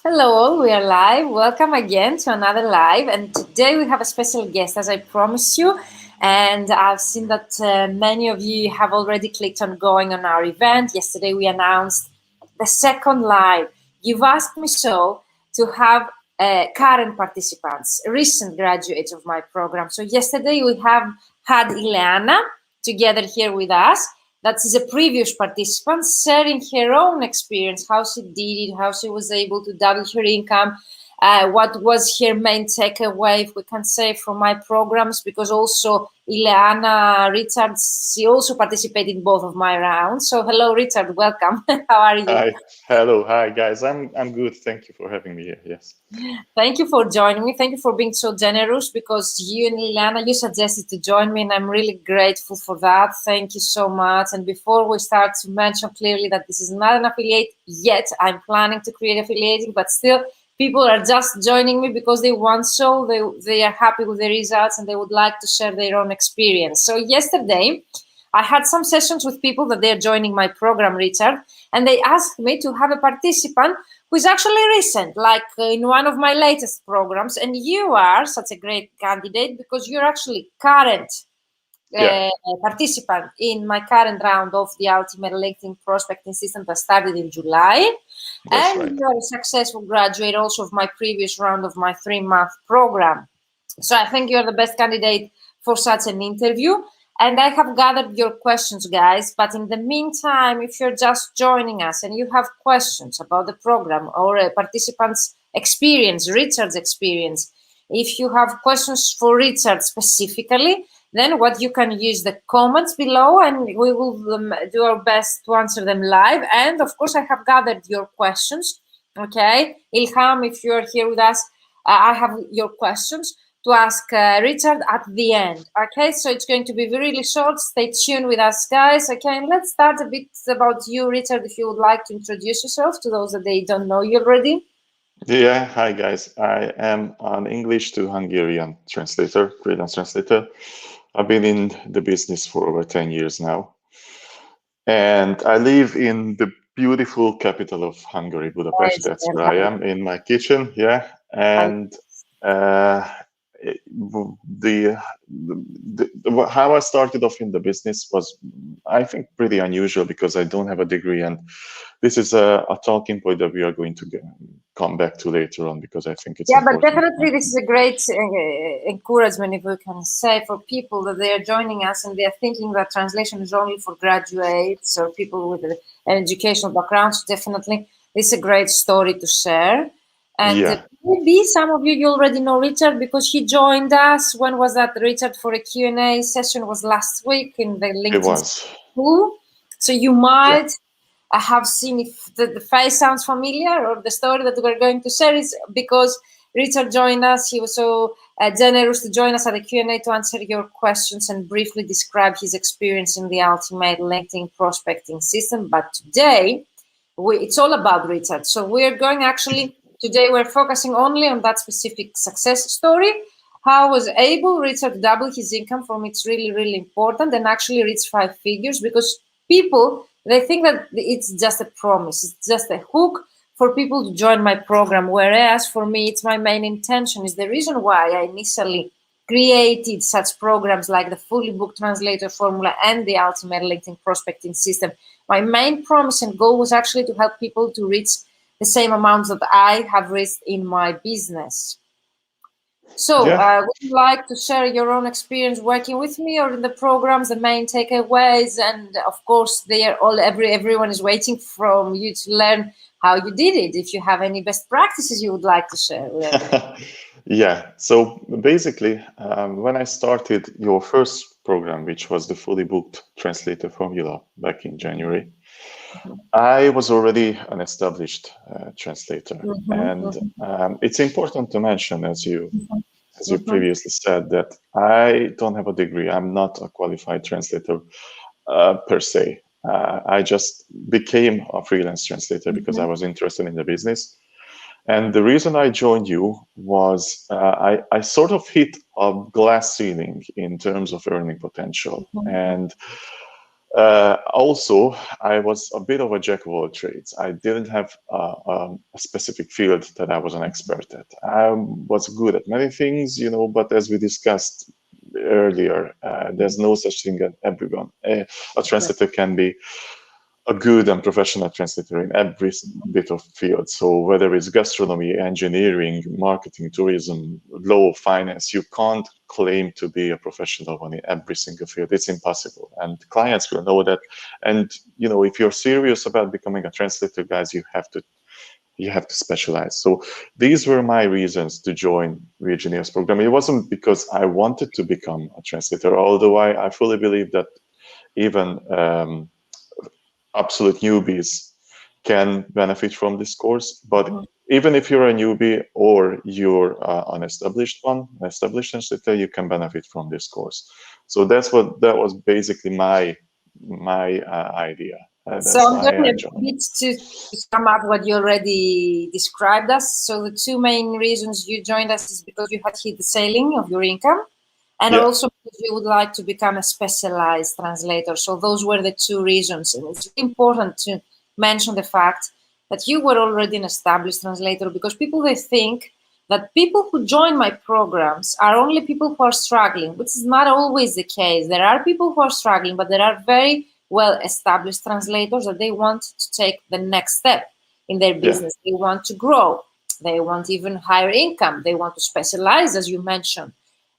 Hello all, we are live. Welcome again to another live. And today we have a special guest, as I promised you. And I've seen that many of you have already clicked on going on our event. Yesterday we announced the second live. You've asked me so to have current participants, recent graduates of my program. So yesterday we have had Ileana together here with us. That is a previous participant sharing her own experience, how she did it, how she was able to double her income, what was her main takeaway, if we can say, from my programs, because also Ileana, Richard, she also participated in both of my rounds. So hello, Richard, welcome. How are you? Hi, hello, hi guys. I'm good. Thank you for having me here. Yes. Thank you for joining me. Thank you for being so generous, because you and Liliana, you suggested to join me, and I'm really grateful for that. Thank you so much. And before we start, to mention clearly that this is not an affiliate yet. I'm planning to create affiliating, but still people are just joining me because they want so. They are happy with the results and they would like to share their own experience. So yesterday, I had some sessions with people that they're joining my program, Richard, and they asked me to have a participant who is actually recent, like in one of my latest programs. And you are such a great candidate because you're actually current participant in my current round of the Ultimate LinkedIn Prospecting System that started in July. That's And right. you are a successful graduate also of my previous round of my 3-month program. So I think you're the best candidate for such an interview. And I have gathered your questions, guys. But in the meantime, if you're just joining us and you have questions about the program or a participant's experience, Richard's experience, if you have questions for Richard specifically, then what you can use the comments below and we will do our best to answer them live. And of course, I have gathered your questions. Okay, Ilham, if you're here with us, I have your questions to ask Richard at the end. Okay, so it's going to be really short. Stay tuned with us, guys. Okay, and let's start a bit about you, Richard, if you would like to introduce yourself to those that they don't know you already. Yeah, hi guys. I am an English to Hungarian translator, freelance translator. I've been in the business for over 10 years now. And I live in the beautiful capital of Hungary, Budapest. That's where I am in my kitchen. Yeah. And the, how I started off in the business was, I think, pretty unusual because I don't have a degree, and this is a talking point that we are going to come back to later on because I think it's but important. definitely this is a great encouragement, if we can say, for people that they are joining us and they are thinking that translation is only for graduates or people with an educational background. So definitely this is a great story to share. And maybe some of you already know Richard because he joined us. When was that, Richard? For a Q&A session was last week in the LinkedIn school. So you might have seen, if the face sounds familiar or the story that we're going to share is because Richard joined us. He was so generous to join us at the Q&A to answer your questions and briefly describe his experience in the Ultimate LinkedIn Prospecting System. But today, it's all about Richard. So we're going today we're focusing only on that specific success story. How was able Richard to double his income from it's really, really important and actually reach 5 figures, because people, they think that it's just a promise. It's just a hook for people to join my program. Whereas for me, it's my main intention. Is the reason why I initially created such programs like the Fully Booked Translator Formula and the Ultimate LinkedIn Prospecting System. My main promise and goal was actually to help people to reach the same amounts that I have reached in my business. So would you like to share your own experience working with me or in the programs, the main takeaways? And of course, everyone is waiting from you to learn how you did it. If you have any best practices you would like to share with everyone. Yeah, so basically, when I started your first program, which was the Fully Booked Translator Formula back in January, I was already an established translator. And it's important to mention, as you previously said, that I don't have a degree. I'm not a qualified translator per se. I just became a freelance translator because I was interested in the business. And the reason I joined you was I sort of hit a glass ceiling in terms of earning potential. And Also, I was a bit of a jack of all trades. I didn't have a specific field that I was an expert at. I was good at many things, but as we discussed earlier, there's no such thing as everyone. A translator can be a good and professional translator in every bit of field. So whether it's gastronomy, engineering, marketing, tourism, law, finance, you can't claim to be a professional one in every single field. It's impossible. And clients will know that. And, if you're serious about becoming a translator, guys, you have to specialize. So these were my reasons to join Virginia's program. It wasn't because I wanted to become a translator, although I fully believe that even absolute newbies can benefit from this course. But even if you're a newbie or you're an established translator, you can benefit from this course. So that was basically my idea. So I'm going a bit to sum up what you already described us. So the two main reasons you joined us is because you had hit the ceiling of your income, and also because you would like to become a specialized translator. So those were the two reasons. And it's important to mention the fact that you were already an established translator, because people, they think that people who join my programs are only people who are struggling, which is not always the case. There are people who are struggling, but there are very well-established translators that they want to take the next step in their business. They want to grow. They want even higher income. They want to specialize, as you mentioned.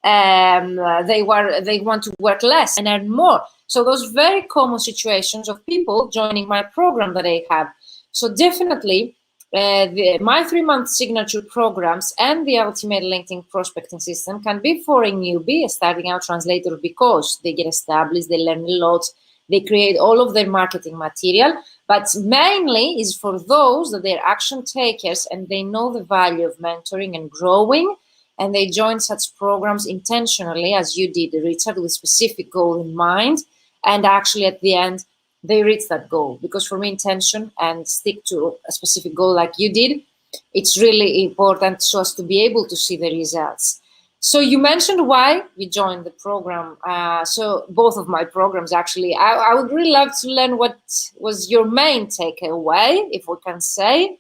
They want to work less and earn more. So those very common situations of people joining my program that I have. So definitely my 3-month signature programs and the ultimate LinkedIn prospecting system can be for a newbie, a starting out translator, because they get established, they learn a lot, they create all of their marketing material, but mainly is for those that they're action takers and they know the value of mentoring and growing, and they join such programs intentionally, as you did, Richard, with a specific goal in mind, and actually at the end, they reach that goal. Because for me, intention and stick to a specific goal like you did, it's really important so as to be able to see the results. So you mentioned why you joined the program. So both of my programs, actually, I would really love to learn what was your main takeaway, if we can say.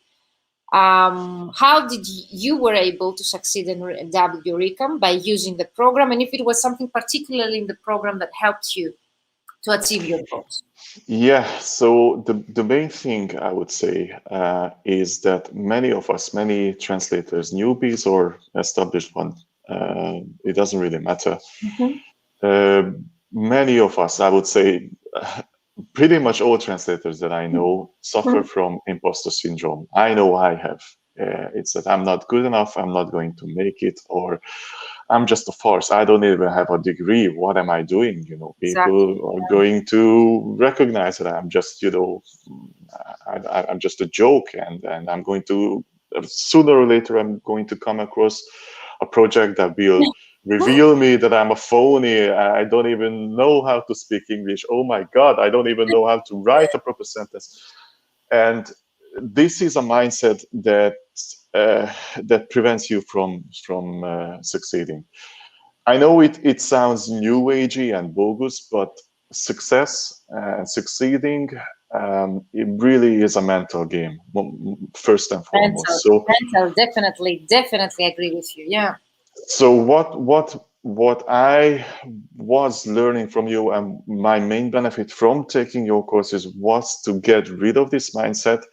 How did you were able to succeed and double your income by using the program, and if it was something particularly in the program that helped you to achieve your goals? Yeah, so the main thing I would say is that many translators, newbies or established ones, it doesn't really matter. Many of us, I would say, pretty much all translators that I know suffer from imposter syndrome. I know I have. It's that I'm not good enough, I'm not going to make it, or I'm just a farce. I don't even have a degree. What am I doing? People are going to recognize that I'm just, I'm just a joke, and I'm going to, sooner or later, I'm going to come across a project that will reveal me that I'm a phony. I don't even know how to speak English. Oh my God, I don't even know how to write a proper sentence. And this is a mindset that that prevents you from succeeding. I know it sounds new agey and bogus, but success and succeeding, it really is a mental game, first and foremost. Mental, definitely agree with you. Yeah. So what I was learning from you, and my main benefit from taking your courses, was to get rid of this mindset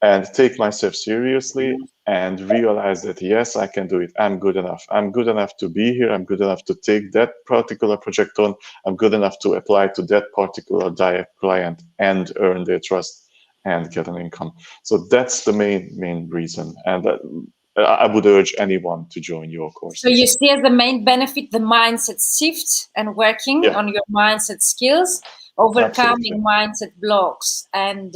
and take myself seriously and realize that, yes, I can do it. I'm good enough. I'm good enough to be here. I'm good enough to take that particular project on. I'm good enough to apply to that particular direct client and earn their trust and get an income. So that's the main reason. And I would urge anyone to join your course. So you see as the main benefit, the mindset shift and working on your mindset skills, overcoming mindset blocks, and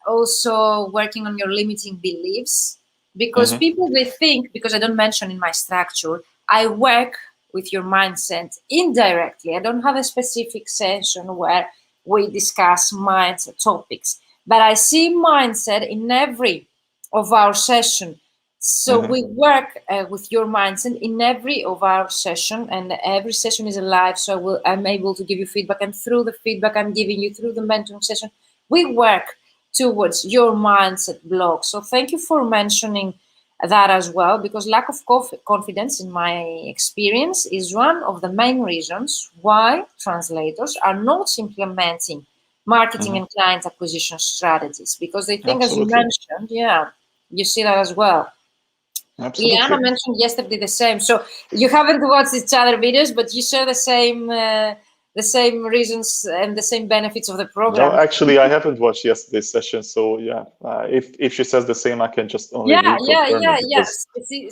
also working on your limiting beliefs. Because people, they think, because I don't mention in my structure, I work with your mindset indirectly. I don't have a specific session where we discuss mindset topics, but I see mindset in every of our session. So we work with your mindset in every of our session, and every session is alive. So I'm able to give you feedback, and through the feedback I'm giving you through the mentoring session, we work towards your mindset block. So thank you for mentioning that as well, because lack of confidence, in my experience, is one of the main reasons why translators are not implementing marketing and client acquisition strategies, because they think, as you mentioned, you see that as well. Liana mentioned yesterday the same. So you haven't watched each other videos, but you share the same reasons and the same benefits of the program. No, actually, I haven't watched yesterday's session. So yeah, if she says the same, I can just only reconfirm it. Yes.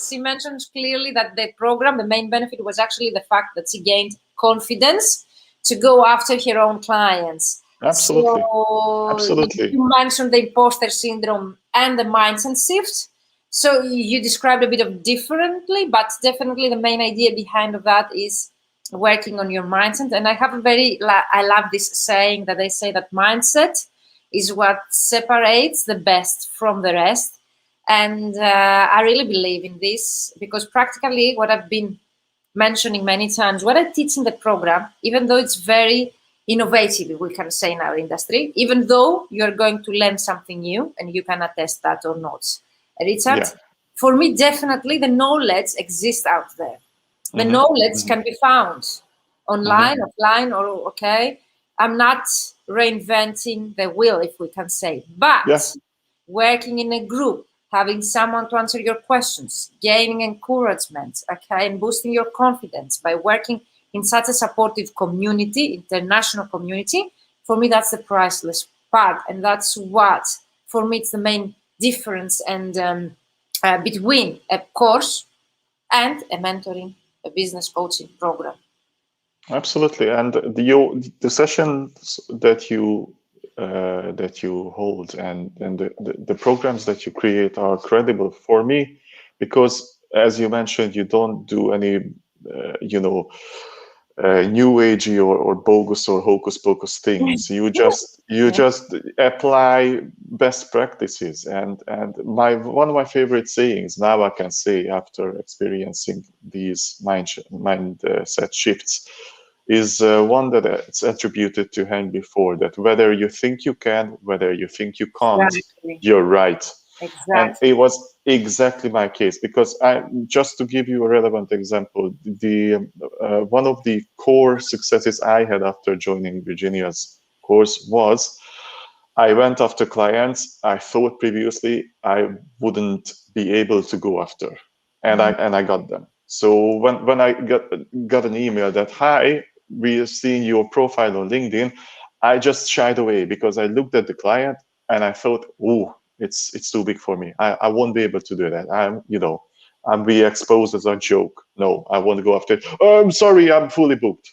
She mentioned clearly that the program, the main benefit was actually the fact that she gained confidence to go after her own clients. Absolutely. So Absolutely. You mentioned the imposter syndrome and the mindset shift. So you described a bit of differently, but definitely the main idea behind of that is working on your mindset. And I have I love this saying that they say that mindset is what separates the best from the rest. And I really believe in this, because practically what I've been mentioning many times, what I teach in the program, even though it's very innovative, we can say, in our industry, even though you're going to learn something new, and you can attest that or not, Richard, for me, definitely the knowledge exists out there. The knowledge can be found online, offline, or okay. I'm not reinventing the wheel, if we can say, but working in a group, having someone to answer your questions, gaining encouragement, okay, and boosting your confidence by working in such a supportive community, international community, for me, that's the priceless part. And that's what, for me, it's the main difference and between a course and a mentoring, a business coaching program. Absolutely. And the sessions that you hold and the programs that you create are credible for me, because, as you mentioned, you don't do any new agey or bogus or hocus pocus things. You just apply best practices. And one of my favorite sayings, now I can say after experiencing these mindset shifts, is one that it's attributed to Henry Ford, that whether you think you can, whether you think you can't, you're right. Exactly. And it was exactly my case, because just to give you a relevant example, one of the core successes I had after joining Virginia's course was I went after clients I thought previously I wouldn't be able to go after, and I got them. So when I got an email that, hi, we are seeing your profile on LinkedIn, I just shied away, because I looked at the client and I thought, oh, it's too big for me. I won't be able to do that. I'm be exposed as a joke. No, I won't go after it. Oh, I'm sorry, I'm fully booked.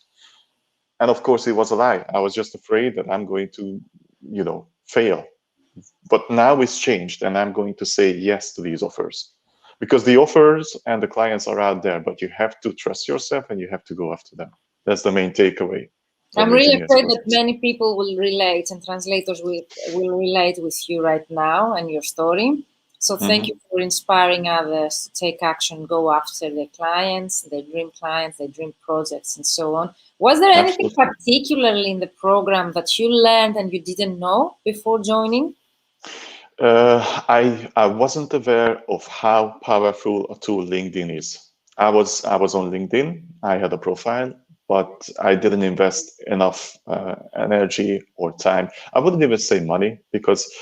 And of course, it was a lie. I was just afraid that I'm going to, fail. But now it's changed, and I'm going to say yes to these offers, because the offers and the clients are out there, but you have to trust yourself and you have to go after them. That's the main takeaway. I'm really afraid that many people will relate, and translators will relate with you right now and your story. So thank you for inspiring others to take action, go after their clients, their dream projects, and so on. Was there anything particularly in the program that you learned and you didn't know before joining? I wasn't aware of how powerful a tool LinkedIn is. I was on LinkedIn. I had a profile, but I didn't invest enough energy or time. I wouldn't even say money, because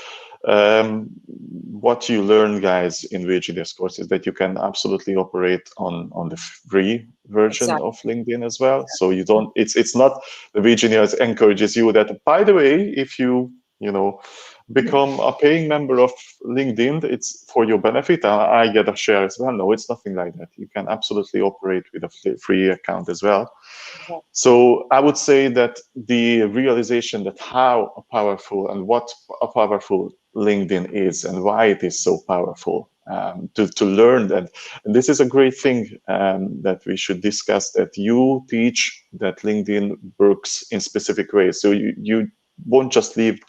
what you learn, guys, in Virginia's course is that you can absolutely operate on the free version of LinkedIn as well. So you don't. It's not the Virginia encourages you that, by the way, if you become a paying member of LinkedIn, it's for your benefit. I get a share as well. No, it's nothing like that. You can absolutely operate with a free account as well. So I would say that the realization that how powerful and what a powerful LinkedIn is and why it is so powerful, to learn that. And this is a great thing that we should discuss, that you teach that LinkedIn works in specific ways. So you won't just leave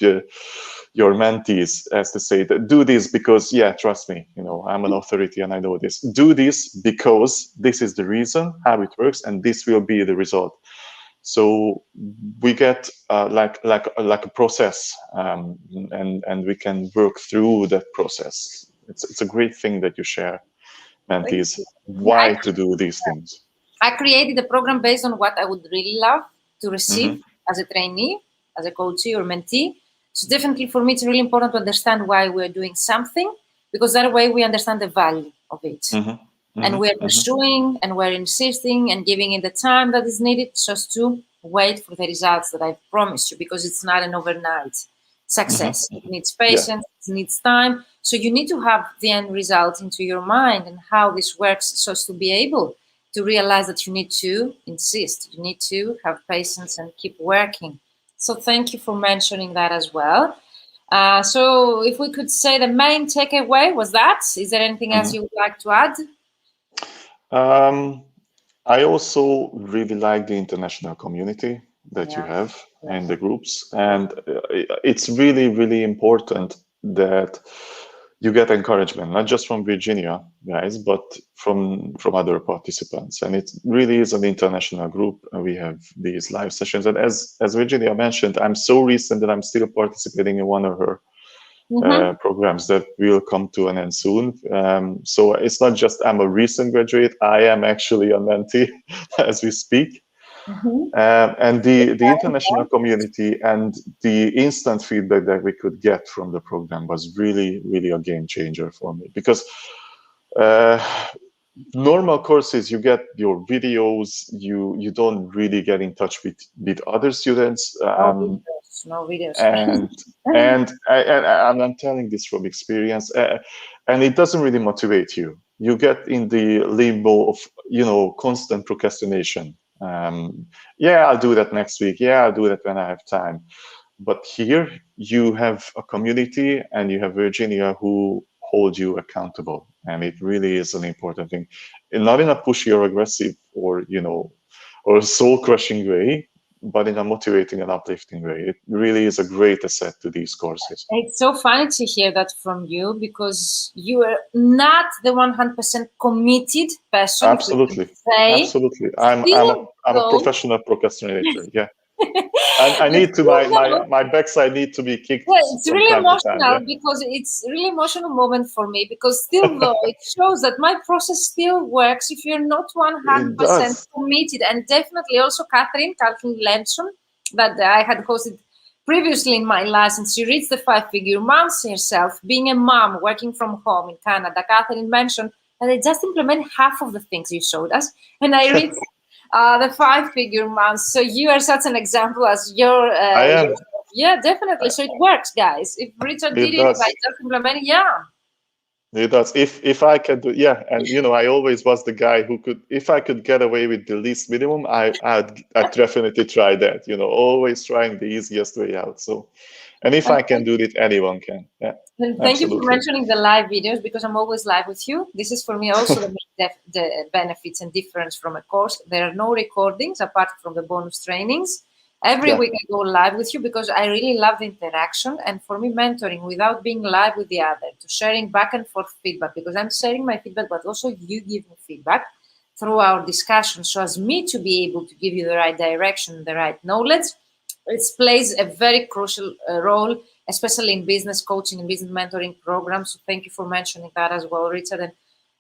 your mentees, as to say that do this because, yeah, trust me, you know, I'm an authority and I know this. Do this because this is the reason how it works, and this will be the result. So we get like a process, and we can work through that process. It's a great thing that you share, mentees, why to do these things. I created a program based on what I would really love to receive as a trainee, as a coachee or mentee. So definitely for me, it's really important to understand why we're doing something, because that way we understand the value of it. And we're pursuing and we're insisting and giving it the time that is needed just to wait for the results that I've promised you, because it's not an overnight success. It needs patience, it needs time. So you need to have the end result into your mind and how this works, so as to be able to realize that you need to insist, you need to have patience and keep working. So thank you for mentioning that as well. So if we could say the main takeaway was that, is there anything else you would like to add? I also really like the international community that you have and the groups, and it's really, really important that you get encouragement, not just from Virginia guys, but from other participants. And it really is an international group, and we have these live sessions. And as Virginia mentioned, I'm so recent that I'm still participating in one of her programs that will come to an end soon. So it's not just I'm a recent graduate, I am actually a mentee as we speak. And the international community and the instant feedback that we could get from the program was really, really a game changer for me, because normal courses, you get your videos, you don't really get in touch with other students. No videos. And I'm telling this from experience, and it doesn't really motivate you. You get in the limbo of, you know, constant procrastination. Yeah, I'll do that next week. Yeah, I'll do that when I have time. But here you have a community and you have Virginia who hold you accountable. And it really is an important thing. And not in a pushy or aggressive or, you know, or soul-crushing way, but in a motivating and uplifting way. It really is a great asset to these courses. It's so funny to hear that from you, because you are not the 100% committed person. Absolutely. Absolutely. I'm a professional procrastinator. Yeah. I need to, my backside need to be kicked. Yeah, it's really emotional, because it's really emotional moment for me, because still though it shows that my process still works if you're not 100% committed. And definitely also Catherine Lenson, that I had hosted previously in my license, she reads the 5-figure months herself, being a mom working from home in Canada. Catherine mentioned that I just implement half of the things you showed us, and I read the 5-figure months. So you are such an example as your. I am. Yeah, definitely. So it works, guys. If Richard did it by just implementing, it does. If I can do, and you know, I always was the guy who could, if I could get away with the least minimum, I'd definitely try that. You know, always trying the easiest way out. So, and if I can do it, anyone can. Yeah. And thank you for mentioning the live videos, because I'm always live with you. This is for me also the benefits and difference from a course. There are no recordings apart from the bonus trainings. Every week I go live with you, because I really love the interaction. And for me, mentoring without being live with the other, to sharing back and forth feedback, because I'm sharing my feedback, but also you give me feedback through our discussion, so as me to be able to give you the right direction, the right knowledge. It plays a very crucial role, especially in business coaching and business mentoring programs. So thank you for mentioning that as well, Richard. And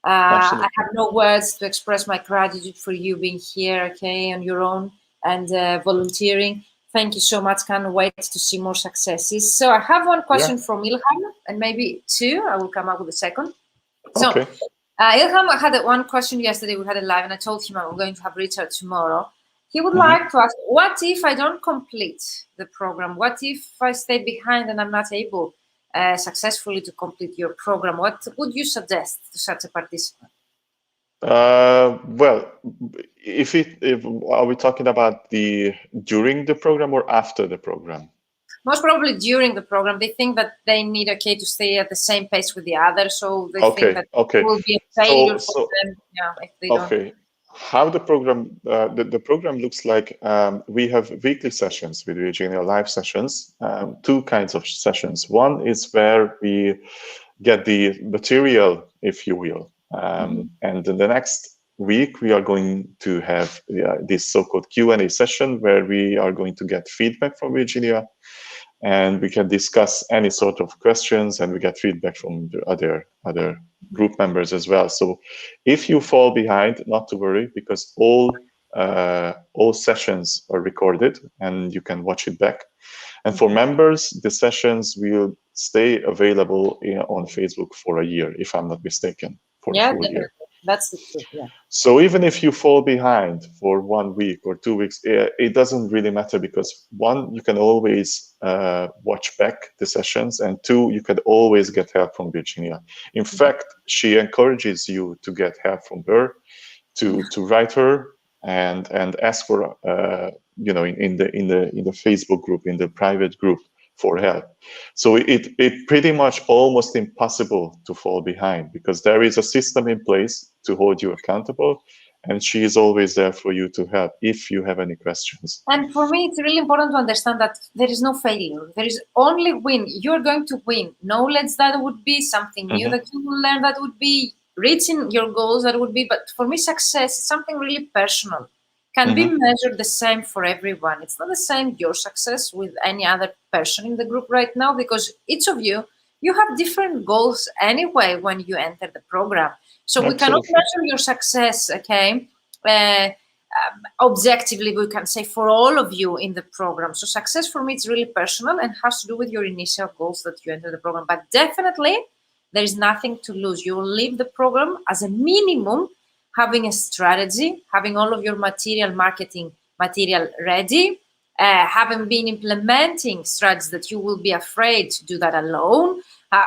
I have no words to express my gratitude for you being here, okay, on your own and volunteering. Thank you so much. Can't wait to see more successes. So I have one question from Ilham, and maybe two. I will come up with a second. So Ilham had one question yesterday. We had a live, and I told him I'm going to have Richard tomorrow. He would like to ask, what if I don't complete the program? What if I stay behind and I'm not able successfully to complete your program? What would you suggest to such a participant? Well, if are we talking about during the program or after the program? Most probably during the program. They think that they need to stay at the same pace with the others, so they think that it will be a failure for them. Yeah, if they don't. how the program the program looks like, we have weekly sessions with Virginia, live sessions, two kinds of sessions. One is where we get the material, if you will, and then the next week we are going to have this so-called Q&A session where we are going to get feedback from Virginia, and we can discuss any sort of questions, and we get feedback from the other group members as well. So if you fall behind, not to worry, because all sessions are recorded and you can watch it back. And for members, the sessions will stay available on Facebook for a year, if I'm not mistaken, for a full year. That's the truth, yeah. So even if you fall behind for 1 week or 2 weeks, it doesn't really matter, because one, you can always watch back the sessions, and two, you can always get help from Virginia. In fact, she encourages you to get help from her, to write her and ask for in the Facebook group, in the private group, for help. So it pretty much almost impossible to fall behind, because there is a system in place to hold you accountable, and she is always there for you to help if you have any questions. And for me, it's really important to understand that there is no failure. There is only win. You're going to win. Knowledge that would be something new that you will learn, that would be reaching your goals, that would be. But for me, success is something really personal. Can be measured the same for everyone. It's not the same, your success, with any other person in the group right now, because each of you have different goals anyway when you enter the program. So we cannot measure your success, okay, objectively, we can say, for all of you in the program. So success for me is really personal and has to do with your initial goals that you enter the program. But definitely, there is nothing to lose. You will leave the program as a minimum having a strategy, having all of your marketing material ready, having been implementing strategies that you will be afraid to do that alone,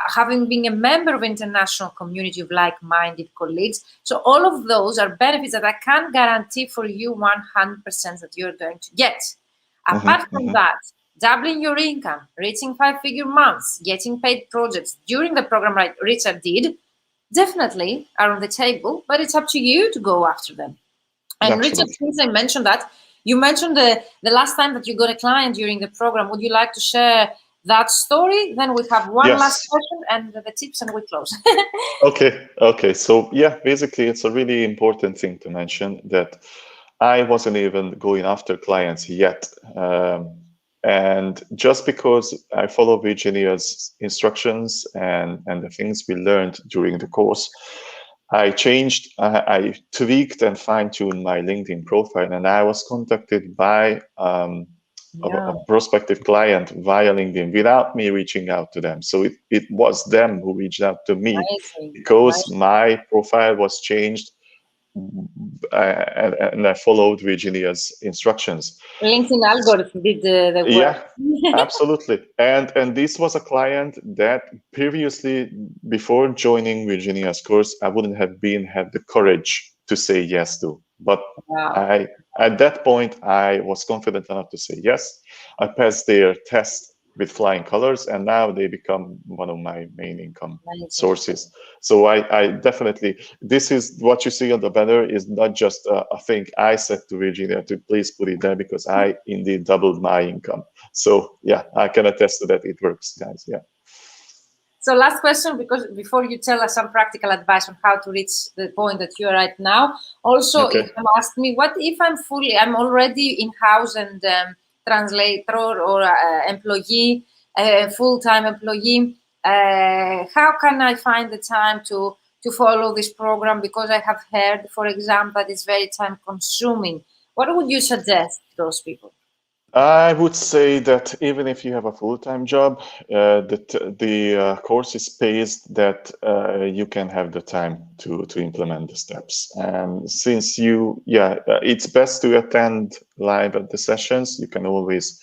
having been a member of international community of like-minded colleagues. So all of those are benefits that I can guarantee for you 100% that you're going to get. Apart from that, doubling your income, reaching 5-figure months, getting paid projects during the program like Richard did, definitely are on the table, but it's up to you to go after them. And Richard, since I mentioned that, you mentioned the last time that you got a client during the program. Would you like to share that story? Then we have one last question and the tips, and we close. Okay. So yeah, basically, it's a really important thing to mention that I wasn't even going after clients yet. And just because I follow Virginia's instructions and the things we learned during the course, I changed, I tweaked and fine-tuned my LinkedIn profile, and I was contacted by a prospective client via LinkedIn without me reaching out to them. So it was them who reached out to me because my profile was changed, and I followed Virginia's instructions. LinkedIn algorithm did the work. Yeah, absolutely. And this was a client that previously, before joining Virginia's course, I wouldn't have had the courage to say yes to. But at that point, I was confident enough to say yes. I passed their test with flying colors, and now they become one of my main income sources. So I definitely, this is what you see on the banner is not just a thing I said to Virginia to please put it there, because I indeed doubled my income. So yeah, I can attest to that. It works, guys. Yeah. So last question, because before you tell us some practical advice on how to reach the point that you are right now, also you can ask me, what if I'm already in-house and translator or employee, full-time employee, how can I find the time to follow this program? Because I have heard, for example, that it's very time consuming. What would you suggest to those people? I would say that even if you have a full-time job, the course is paced that you can have the time to implement the steps. And since it's best to attend live at the sessions. You can always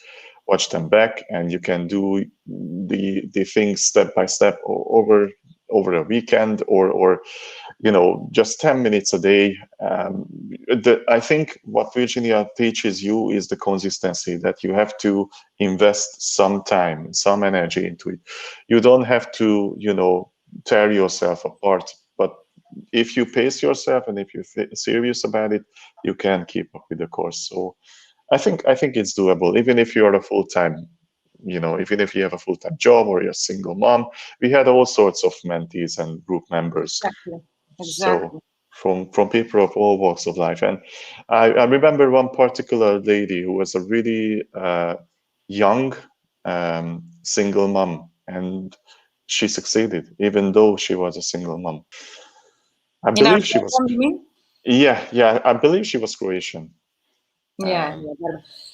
watch them back, and you can do the things step by step over a weekend, or just 10 minutes a day. I think what Virginia teaches you is the consistency, that you have to invest some time, some energy into it. You don't have to, tear yourself apart, but if you pace yourself and if you're serious about it, you can keep up with the course. So I think it's doable, even if you're a full-time, even if you have a full-time job or you're a single mom. We had all sorts of mentees and group members. Exactly. So from people of all walks of life. And I remember one particular lady who was a really young single mom, and she succeeded even though she was a single mom. I In our believe she was, program, you mean? yeah, I believe she was Croatian. Yeah. I think.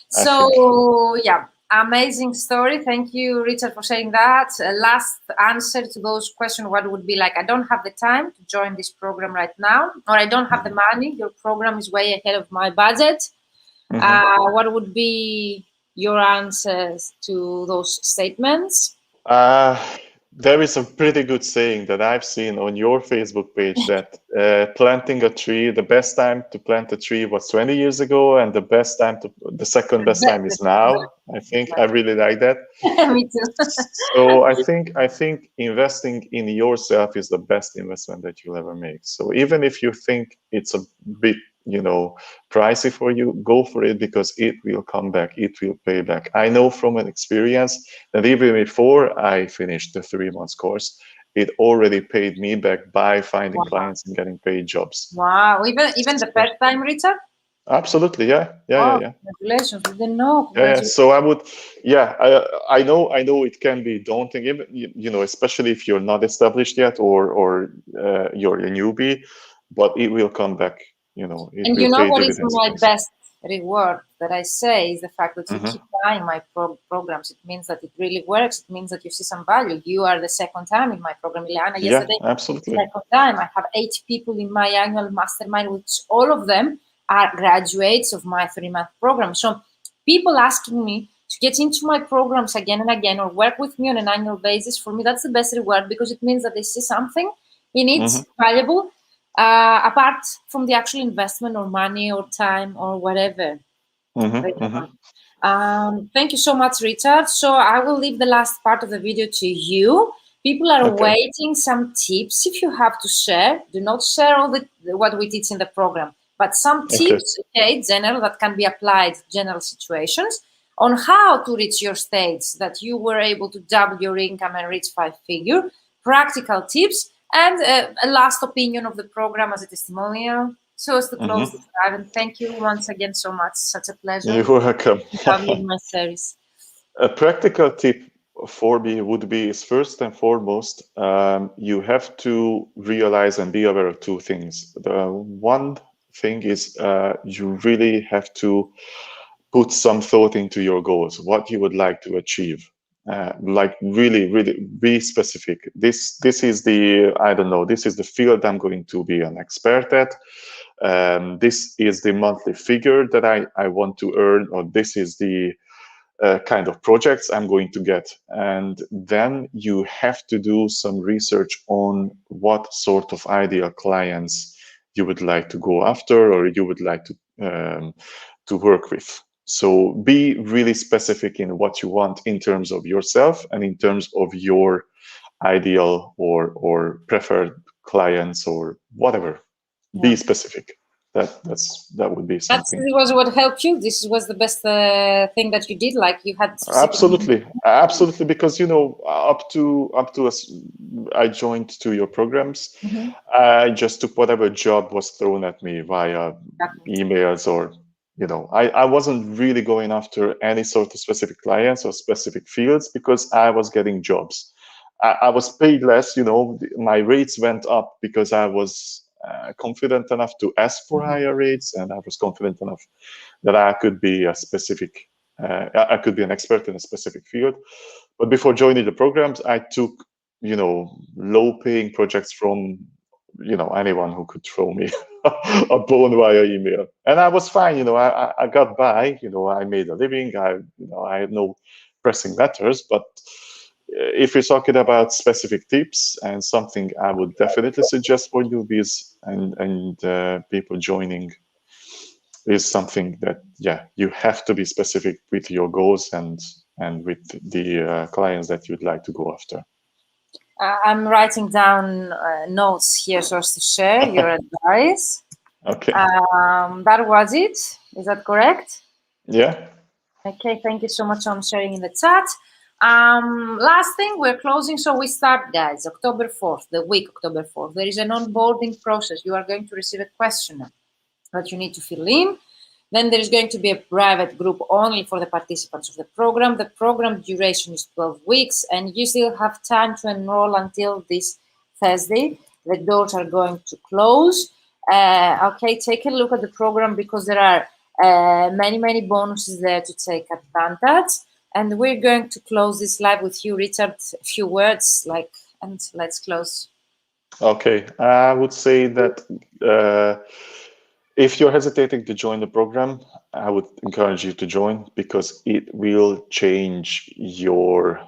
So, yeah, amazing story. Thank you, Richard, for sharing that. Last answer to those questions, what would be like, I don't have the time to join this program right now, or I don't have the money. Your program is way ahead of my budget. What would be your answers to those statements? There is a pretty good saying that I've seen on your Facebook page that planting a tree, the best time to plant a tree was 20 years ago, and the second best time is now. I think I really like that. Me too. So I think investing in yourself is the best investment that you'll ever make. So even if you think it's a bit, pricey for you, go for it, because it will come back. It will pay back. I know from an experience that even before I finished the 3 months course, it already paid me back by finding clients and getting paid jobs. Wow, even the first time, Richard? Absolutely, yeah. Congratulations! We didn't know. Yeah. So I would, I know it can be daunting, even especially if you're not established yet or you're a newbie, but it will come back. It And will pay what is dividends. my best reward that I say is the fact that you Mhm. keep buying my programs. It means that it really works. It means that you see some value. You are the second time in my program, Ileana. Yesterday, absolutely. second time. I have 8 people in my annual mastermind, which all of them are graduates of my 3-month program. So people asking me to get into my programs again and again, or work with me on an annual basis, for me, that's the best reward, because it means that they see something in it valuable, apart from the actual investment or money or time or whatever. Thank you so much, Richard. So I will leave the last part of the video to you. People are waiting some tips. If you have to share, do not share all what we teach in the program, but some tips, general, that can be applied to general situations on how to reach your states that you were able to double your income and reach 5-figure, practical tips, and a last opinion of the program as a testimonial. So as to close this live, and thank you once again so much. Such a pleasure. You're welcome. To have you in my series. A practical tip for me would be, is first and foremost, you have to realize and be aware of 2 things. The one thing is you really have to put some thought into your goals, what you would like to achieve. Like really be specific. This is the, I don't know, this is the field I'm going to be an expert at. This is the monthly figure that I want to earn, or this is the kind of projects I'm going to get. And then you have to do some research on what sort of ideal clients you would like to go after, or you would like to work with. So be really specific in what you want in terms of yourself and in terms of your ideal or preferred clients or whatever. Be specific. That would be something. That was what helped you. This was the best thing that you did. Like you had absolutely, because up to us, I joined to your programs. I just took whatever job was thrown at me via emails, or I wasn't really going after any sort of specific clients or specific fields, because I was getting jobs. I was paid less. My rates went up because I was confident enough to ask for higher rates, and I was confident enough that I could be a specific, I could be an expert in a specific field. But before joining the programs, I took, low-paying projects from, anyone who could throw me a bone via email, and I was fine. I got by. I made a living. I had no pressing matters. But if you're talking about specific tips, and something I would definitely suggest for newbies and people joining, is something that, you have to be specific with your goals and with the clients that you'd like to go after. I'm writing down notes here so as to share your advice. Okay. That was it. Is that correct? Yeah. Okay, thank you so much for sharing in the chat. Last thing, we're closing, so we start, guys, October 4th, the week October 4th. There is an onboarding process. You are going to receive a questionnaire that you need to fill in. Then there's going to be a private group only for the participants of the program. The program duration is 12 weeks, and you still have time to enroll until this Thursday. The doors are going to close. Okay, take a look at the program because there are many bonuses there to take advantage. And we're going to close this live with you, Richard. A few words, and let's close. Okay, I would say that if you're hesitating to join the program, I would encourage you to join because it will change your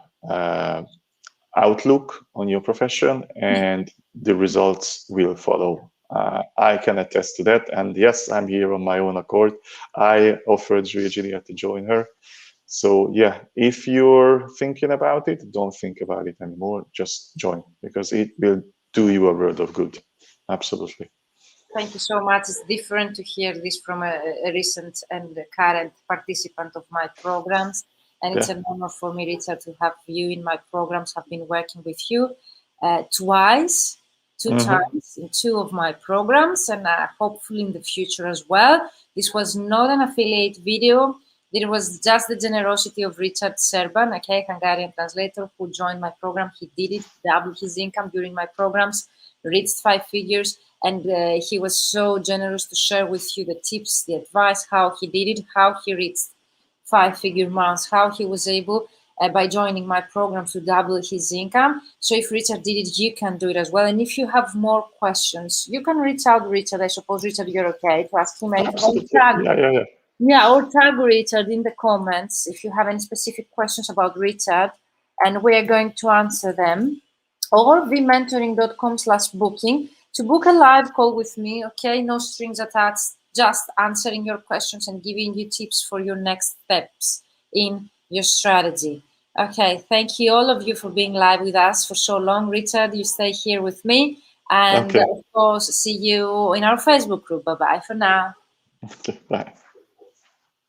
outlook on your profession and the results will follow. I can attest to that. And yes, I'm here on my own accord. I offered Virginia to join her. So yeah, if you're thinking about it, don't think about it anymore. Just join because it will do you a world of good. Absolutely. Thank you so much. It's different to hear this from a recent and current participant of my programs. And it's an honor for me, Richard, to have you in my programs. I've been working with you twice, two times in 2 of my programs, and hopefully in the future as well. This was not an affiliate video. It was just the generosity of Richard Serban, okay, Hungarian translator, who joined my program. He did it, doubled his income during my programs, reached 5 figures. And he was so generous to share with you the tips, the advice, how he did it, how he reached 5-figure months, how he was able, by joining my program, to double his income. So if Richard did it, you can do it as well. And if you have more questions, you can reach out to Richard. I suppose, Richard, you're okay to ask him anything. Yeah, or tag Richard in the comments if you have any specific questions about Richard, and we are going to answer them. Or vmentoring.com/booking to book a live call with me, okay? No strings attached, just answering your questions and giving you tips for your next steps in your strategy. Okay, thank you all of you for being live with us for so long. Richard, you stay here with me. And of course, see you in our Facebook group. Bye-bye for now. Okay, bye.